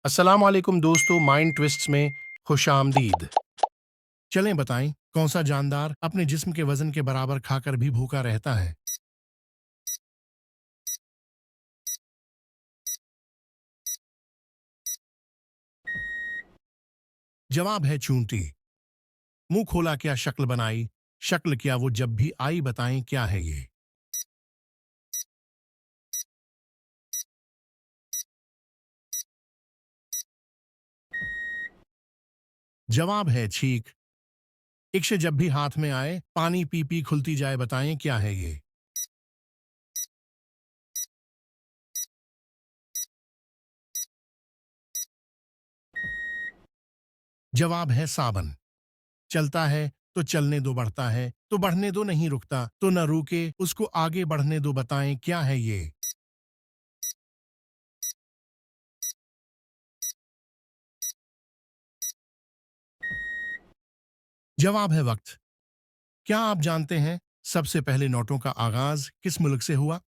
अस्सलाम वालेकुम दोस्तों, माइंड ट्विस्ट्स में खुशामदीद। चलें बताएं, कौन सा जानदार अपने जिस्म के वजन के बराबर खाकर भी भूखा रहता है? जवाब है चूंटी। मुंह खोला क्या शक्ल बनाई, शक्ल क्या वो जब भी आई, बताएं क्या है ये? जवाब है छींक। इक्शे जब भी हाथ में आए, पानी पी पी खुलती जाए, बताएं क्या है ये? जवाब है साबन। चलता है तो चलने दो, बढ़ता है तो बढ़ने दो, नहीं रुकता तो न रुके, उसको आगे बढ़ने दो, बताएं क्या है ये? जवाब है वक्त। क्या आप जानते हैं सबसे पहले नोटों का आगाज किस मुल्क से हुआ?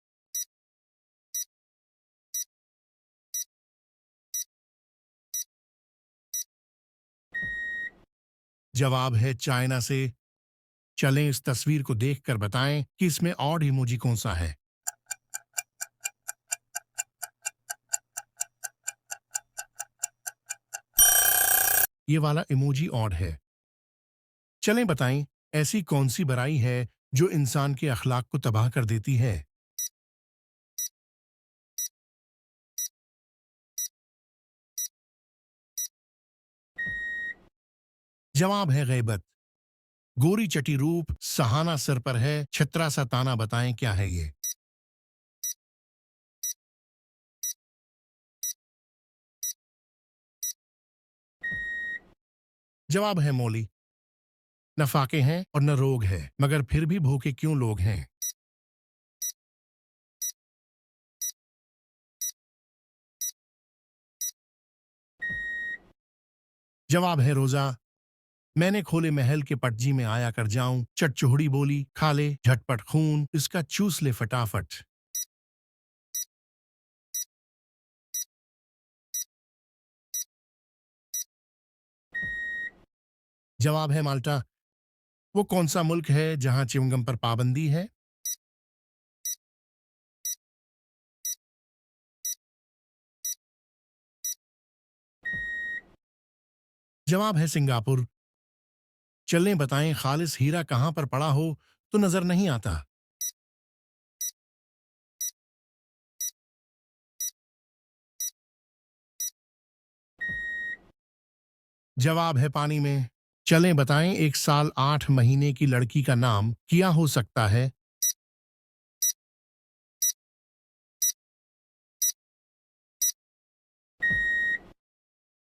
जवाब है चाइना से। चलें इस तस्वीर को देखकर बताएं कि इसमें ऑड इमोजी कौन सा है। ये वाला इमोजी ऑड है। चलें बताएं, ऐसी कौन सी बुराई है जो इंसान के अखलाक को तबाह कर देती है? जवाब है गैबत। गोरी चटी रूप, सहाना सर पर है, छतरा सा ताना, बताएं क्या है ये? जवाब है मौली। न फाके हैं और न रोग है, मगर फिर भी भूखे क्यों लोग हैं? जवाब है रोजा। मैंने खोले महल के पटजी में आया कर जाऊं, चटचोहड़ी बोली, खा ले झटपट खून, इसका चूस ले फटाफट। जवाब है माल्टा। वो कौन सा मुल्क है जहां च्युइंगम पर पाबंदी है? जवाब है सिंगापुर। चलें बताएं, खालिस हीरा कहां पर पड़ा हो तो नजर नहीं आता? जवाब है पानी में। चलें बताएं, 1 साल 8 महीने की लड़की का नाम क्या हो सकता है?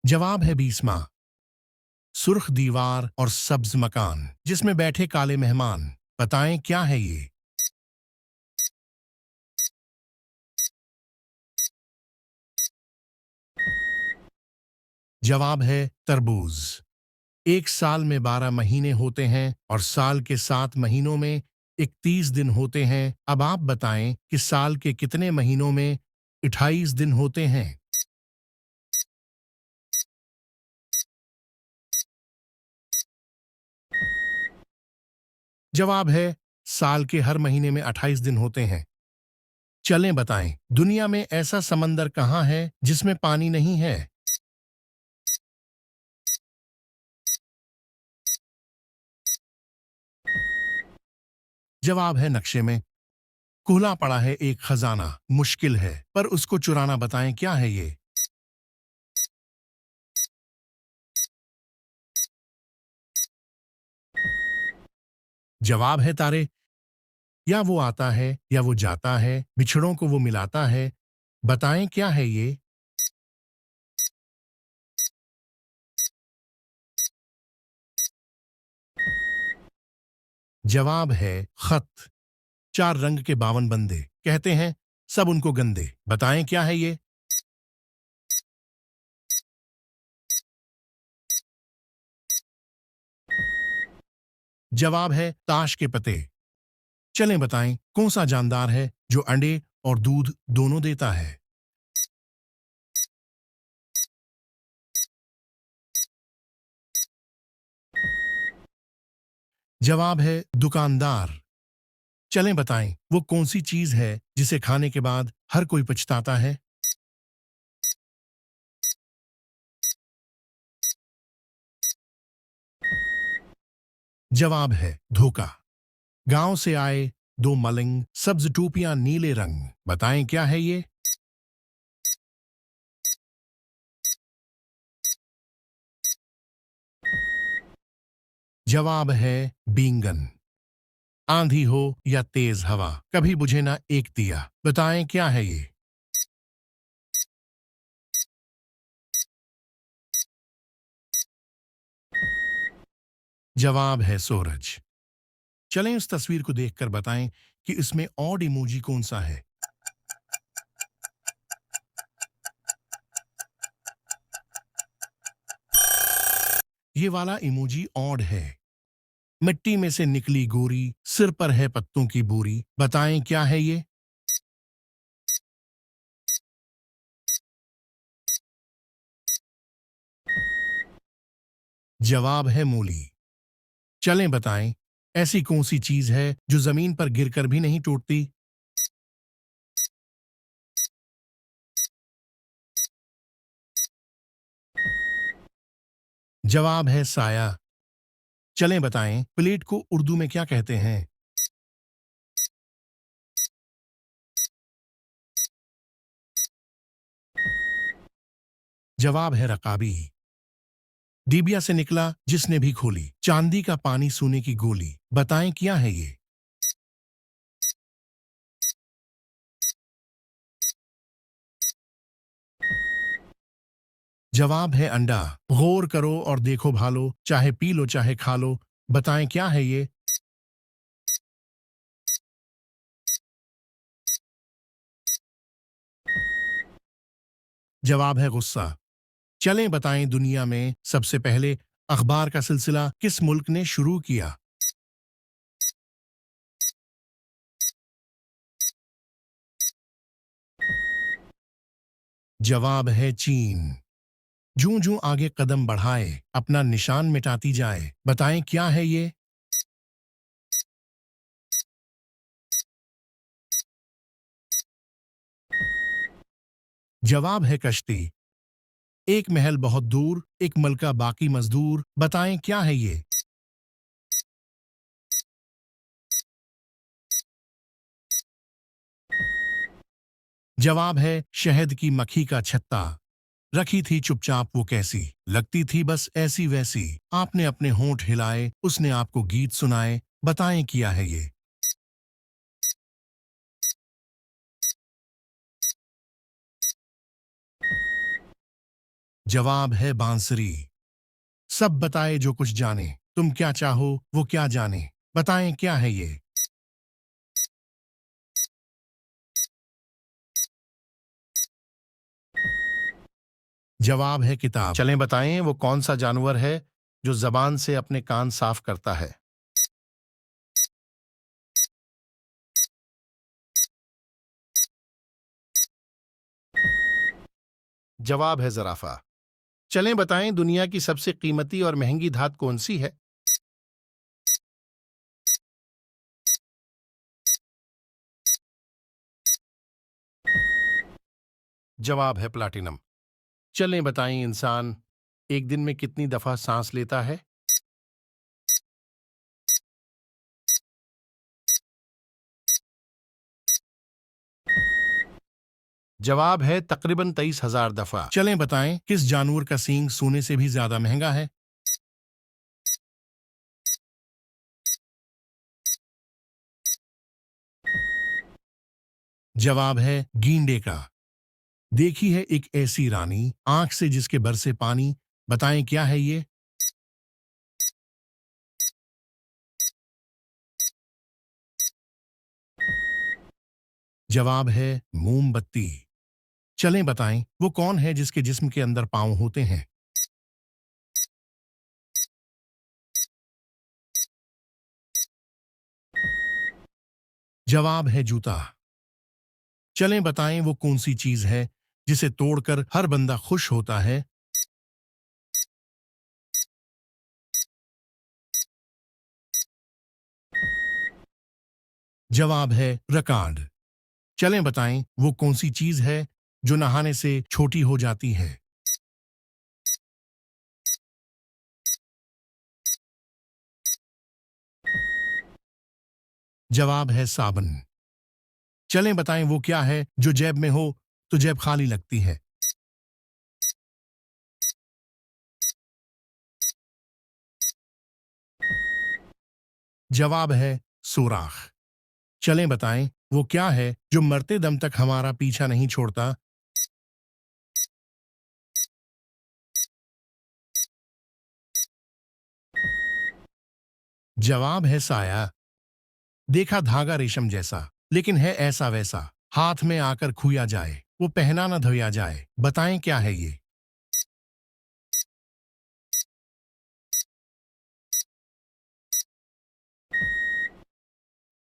जवाब है 20 माह। सुर्ख दीवार और सब्ज मकान, जिसमें बैठे काले मेहमान, बताएं क्या है ये? जवाब है तरबूज। 1 साल में 12 महीने होते हैं और साल के 7 महीनों में 31 दिन होते हैं। अब आप बताएं कि साल के कितने महीनों में 28 दिन होते हैं? जवाब है साल के हर महीने में 28 दिन होते हैं। चलें बताएं, दुनिया में ऐसा समंदर कहाँ है जिसमें पानी नहीं है? जवाब है नक्शे में। खुला पड़ा है एक खजाना, मुश्किल है पर उसको चुराना, बताएं क्या है ये? जवाब है तारे। या वो आता है या वो जाता है, बिछड़ों को वो मिलाता है, बताएं क्या है ये? जवाब है खत। 4 रंग के 52 बंदे, कहते हैं सब उनको गंदे, बताएं क्या है ये? जवाब है ताश के पते। चलें बताएं, कौन सा जानदार है जो अंडे और दूध दोनों देता है? जवाब है दुकानदार। चलें बताएं वो कौन सी चीज है जिसे खाने के बाद हर कोई पछताता है। जवाब है धोखा। गांव से आए दो मलिंग, सब्ज टोपियां नीले रंग, बताएं क्या है ये। जवाब है बींगन। आंधी हो या तेज हवा, कभी बुझे ना एक दिया, बताएं क्या है ये। जवाब है सूरज। चलें इस तस्वीर को देखकर बताएं कि इसमें ऑड इमोजी कौन सा है। ये वाला इमोजी ऑड है। मिट्टी में से निकली गोरी, सिर पर है पत्तों की बोरी, बताएं क्या है ये। जवाब है मूली। चलें बताएं ऐसी कौन सी चीज है जो जमीन पर गिरकर भी नहीं टूटती। जवाब है साया। चलें बताएं प्लेट को उर्दू में क्या कहते हैं। जवाब है रकाबी। डिबिया से निकला जिसने भी खोली, चांदी का पानी सोने की गोली, बताएं क्या है ये। जवाब है अंडा। गौर करो और देखो भालो, चाहे पी लो चाहे खा लो, बताएं क्या है ये। जवाब है गुस्सा। चलें बताएं दुनिया में सबसे पहले अखबार का सिलसिला किस मुल्क ने शुरू किया। जवाब है चीन। जूं जूं आगे कदम बढ़ाए अपना निशान मिटाती जाए, बताएं क्या है ये। जवाब है कश्ती। एक महल बहुत दूर, एक मलका बाकी मजदूर, बताएं क्या है ये। जवाब है शहद की मक्खी का छत्ता। रखी थी चुपचाप वो कैसी, लगती थी बस ऐसी वैसी, आपने अपने होंठ हिलाए उसने आपको गीत सुनाए, बताएं क्या है ये। जवाब है बांसुरी। सब बताए जो कुछ जाने, तुम क्या चाहो वो क्या जाने, बताएं क्या है ये। जवाब है किताब। चलें बताएं वो कौन सा जानवर है जो जबान से अपने कान साफ करता है। जवाब है जराफा। चलें बताएं दुनिया की सबसे कीमती और महंगी धात कौन सी है। जवाब है प्लाटिनम। चलें बताएं इंसान एक दिन में कितनी दफा सांस लेता है। जवाब है तकरीबन 23,000 दफा। चलें बताएं किस जानवर का सींग सोने से भी ज्यादा महंगा है। जवाब है गींडे का। देखी है एक ऐसी रानी, आंख से जिसके बरसे पानी, बताएं क्या है ये। जवाब है मोमबत्ती। चलें बताएं वो कौन है जिसके जिस्म के अंदर पांव होते हैं। जवाब है जूता। चलें बताएं वो कौन सी चीज है जिसे तोड़कर हर बंदा खुश होता है। जवाब है रिकॉर्ड। चलें बताएं वो कौन सी चीज है जो नहाने से छोटी हो जाती है। जवाब है साबुन। चलें बताएं वो क्या है जो जेब में हो तो जेब खाली लगती है। जवाब है सुराख। चलें बताएं वो क्या है जो मरते दम तक हमारा पीछा नहीं छोड़ता। जवाब है साया। देखा धागा रेशम जैसा, लेकिन है ऐसा वैसा, हाथ में आकर खुया जाए, वो पहना न धोया जाए। बताएं क्या है ये।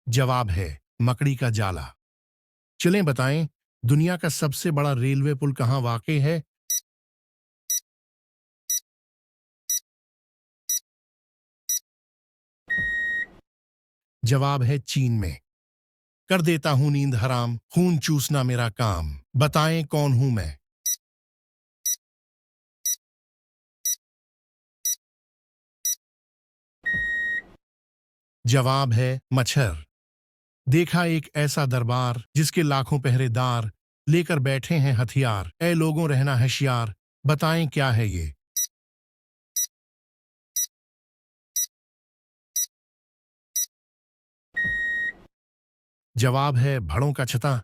जवाब है मकड़ी का जाला। चलें बताएं दुनिया का सबसे बड़ा रेलवे पुल कहाँ वाक़ई है। जवाब है चीन में। कर देता हूं नींद हराम, खून चूसना मेरा काम। बताएं कौन हूं मैं। जवाब है मच्छर। देखा एक ऐसा दरबार जिसके लाखों पहरेदार लेकर बैठे हैं हथियार। ऐ लोगों रहना होशियार। बताएं क्या है ये। जवाब है भड़ों का छता।